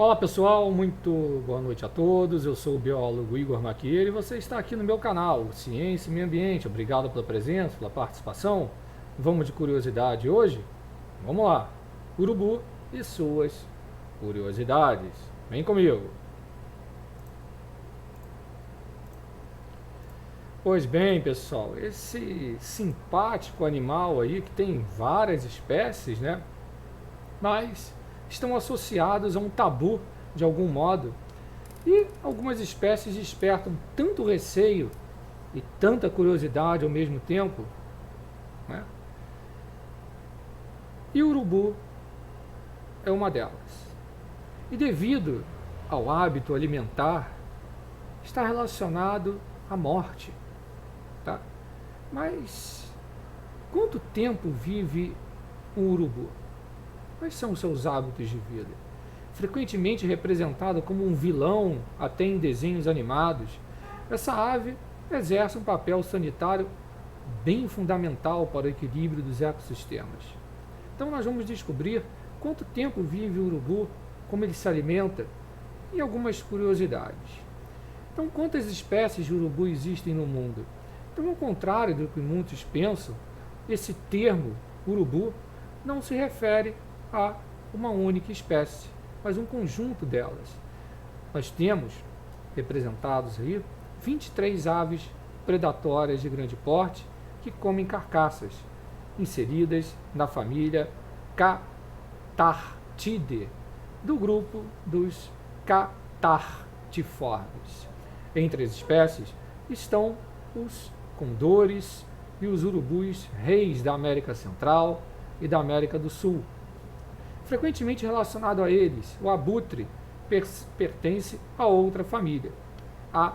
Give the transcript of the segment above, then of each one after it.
Olá pessoal, muito boa noite a todos. Eu sou o biólogo Igor Maquieira e você está aqui no meu canal Ciência e Meio Ambiente. Obrigado pela presença, pela participação. Vamos de curiosidade hoje? Vamos lá. Urubu e suas curiosidades. Vem comigo. Pois bem, pessoal, esse simpático animal aí que tem várias espécies, né? Mas estão associados a um tabu de algum modo. E algumas espécies despertam tanto receio e tanta curiosidade ao mesmo tempo, né? E o urubu é uma delas. E devido ao hábito alimentar, está relacionado à morte. Tá? Mas quanto tempo vive um urubu? Quais são os seus hábitos de vida? Frequentemente representado como um vilão até em desenhos animados, essa ave exerce um papel sanitário bem fundamental para o equilíbrio dos ecossistemas. Então nós vamos descobrir quanto tempo vive o urubu, como ele se alimenta e algumas curiosidades. Então, quantas espécies de urubu existem no mundo? Então, ao contrário do que muitos pensam, esse termo urubu não se refere a uma única espécie, mas um conjunto delas. Nós temos representados aí 23 aves predatórias de grande porte que comem carcaças, inseridas na família Cathartidae, do grupo dos catartiformes. Entre as espécies estão os condores e os urubus reis da América Central e da América do Sul. Frequentemente relacionado a eles, o abutre pertence a outra família, a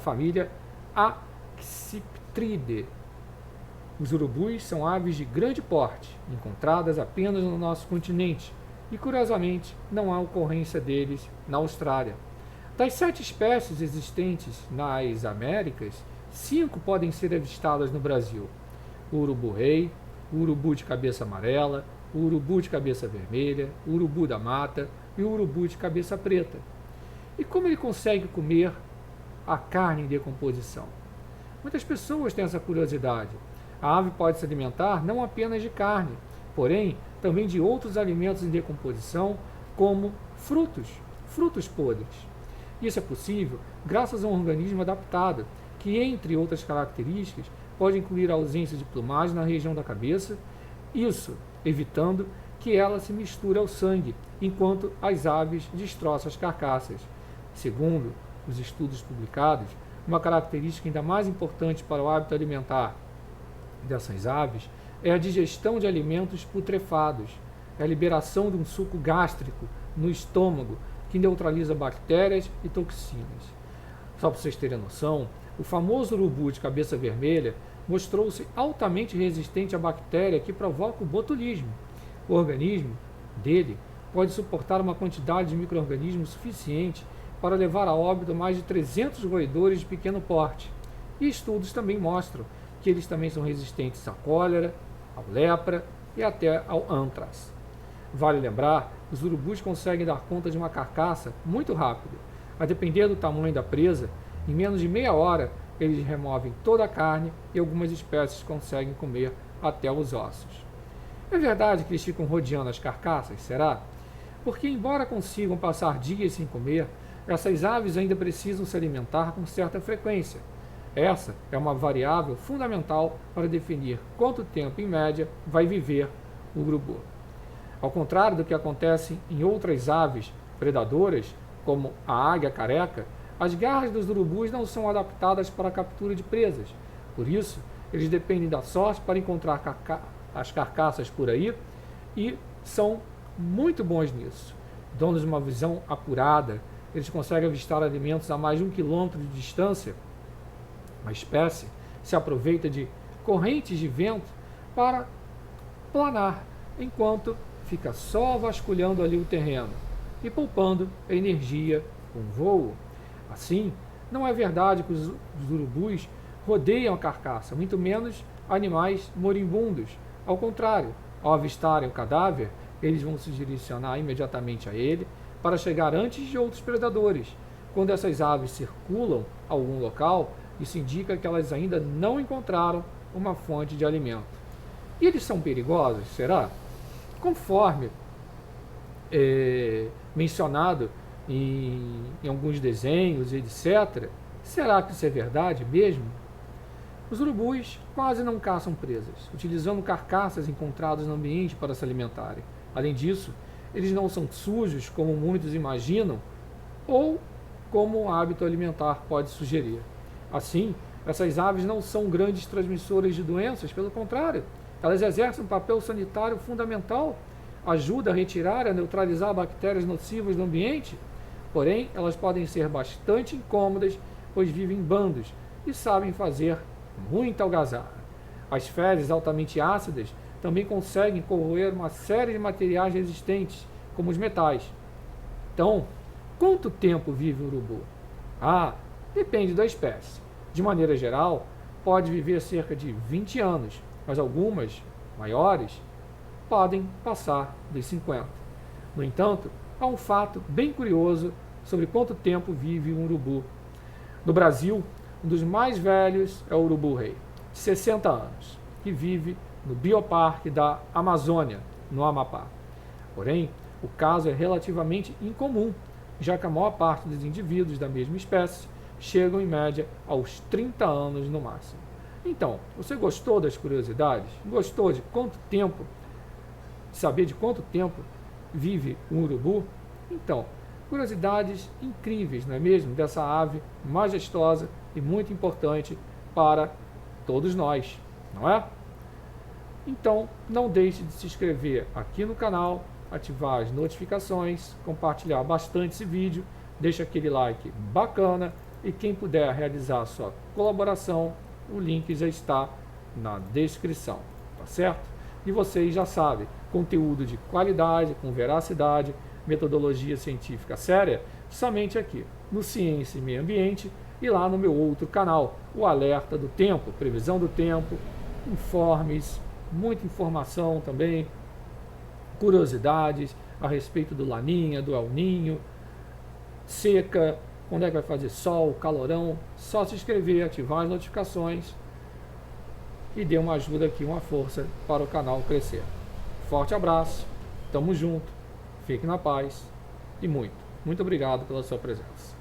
família Acciptridae. Os urubus são aves de grande porte, encontradas apenas no nosso continente, e curiosamente não há ocorrência deles na Austrália. Das 7 espécies existentes nas Américas, 5 podem ser avistadas no Brasil: o urubu-rei, o urubu de cabeça amarela, o urubu de cabeça vermelha, o urubu da mata e o urubu de cabeça preta. E como ele consegue comer a carne em decomposição? Muitas pessoas têm essa curiosidade. A ave pode se alimentar não apenas de carne, porém também de outros alimentos em decomposição, como frutos podres. Isso é possível graças a um organismo adaptado, que, entre outras características, pode incluir a ausência de plumagem na região da cabeça, isso evitando que ela se misture ao sangue, enquanto as aves destroçam as carcaças. Segundo os estudos publicados, uma característica ainda mais importante para o hábito alimentar dessas aves é a digestão de alimentos putrefados, é a liberação de um suco gástrico no estômago que neutraliza bactérias e toxinas. Só para vocês terem noção, o famoso urubu de cabeça vermelha mostrou-se altamente resistente à bactéria que provoca o botulismo. O organismo dele pode suportar uma quantidade de micro-organismos suficiente para levar a óbito mais de 300 roedores de pequeno porte. E estudos também mostram que eles também são resistentes à cólera, à lepra e até ao ântrax. Vale lembrar, os urubus conseguem dar conta de uma carcaça muito rápido. A depender do tamanho da presa, em menos de meia hora eles removem toda a carne e algumas espécies conseguem comer até os ossos. É verdade que eles ficam rodeando as carcaças, será? Porque, embora consigam passar dias sem comer, essas aves ainda precisam se alimentar com certa frequência. Essa é uma variável fundamental para definir quanto tempo, em média, vai viver o urubu. Ao contrário do que acontece em outras aves predadoras, como a águia careca, as garras dos urubus não são adaptadas para a captura de presas. Por isso, eles dependem da sorte para encontrar as carcaças por aí e são muito bons nisso. Dando-lhes uma visão apurada, eles conseguem avistar alimentos a mais de 1 quilômetro de distância. A espécie se aproveita de correntes de vento para planar, enquanto fica só vasculhando ali o terreno e poupando energia com voo. Assim, não é verdade que os urubus rodeiam a carcaça, muito menos animais moribundos. Ao contrário, ao avistarem o cadáver, eles vão se direcionar imediatamente a ele para chegar antes de outros predadores. Quando essas aves circulam a algum local, isso indica que elas ainda não encontraram uma fonte de alimento. E eles são perigosos, será? Conforme mencionado em alguns desenhos, etc., será que isso é verdade mesmo? Os urubus quase não caçam presas, utilizando carcaças encontradas no ambiente para se alimentarem. Além disso, eles não são sujos, como muitos imaginam, ou como o hábito alimentar pode sugerir. Assim, essas aves não são grandes transmissoras de doenças, pelo contrário, elas exercem um papel sanitário fundamental, ajudam a retirar e a neutralizar bactérias nocivas do ambiente. Porém, elas podem ser bastante incômodas, pois vivem em bandos e sabem fazer muita algazarra. As fezes altamente ácidas também conseguem corroer uma série de materiais resistentes, como os metais. Então, quanto tempo vive o urubu? Depende da espécie. De maneira geral, pode viver cerca de 20 anos, mas algumas, maiores, podem passar dos 50. No entanto, há um fato bem curioso sobre quanto tempo vive um urubu. No Brasil, um dos mais velhos é o urubu-rei, de 60 anos, que vive no Bioparque da Amazônia, no Amapá. Porém, o caso é relativamente incomum, já que a maior parte dos indivíduos da mesma espécie chegam em média aos 30 anos no máximo. Então, você gostou das curiosidades? Gostou de quanto tempo, saber de quanto tempo vive um urubu? Então, curiosidades incríveis, não é mesmo? Dessa ave majestosa e muito importante para todos nós, não é? Então, não deixe de se inscrever aqui no canal, ativar as notificações, compartilhar bastante esse vídeo, deixa aquele like bacana e quem puder realizar a sua colaboração, o link já está na descrição, tá certo? E vocês já sabem, conteúdo de qualidade, com veracidade, metodologia científica séria, somente aqui no Ciência e Meio Ambiente e lá no meu outro canal, o Alerta do Tempo, previsão do tempo, informes, muita informação também, curiosidades a respeito do Laninha, do El Ninho, seca, quando é que vai fazer sol, calorão. Só se inscrever, ativar as notificações e dê uma ajuda aqui, uma força para o canal crescer. Forte abraço, tamo junto, fique na paz e muito obrigado pela sua presença.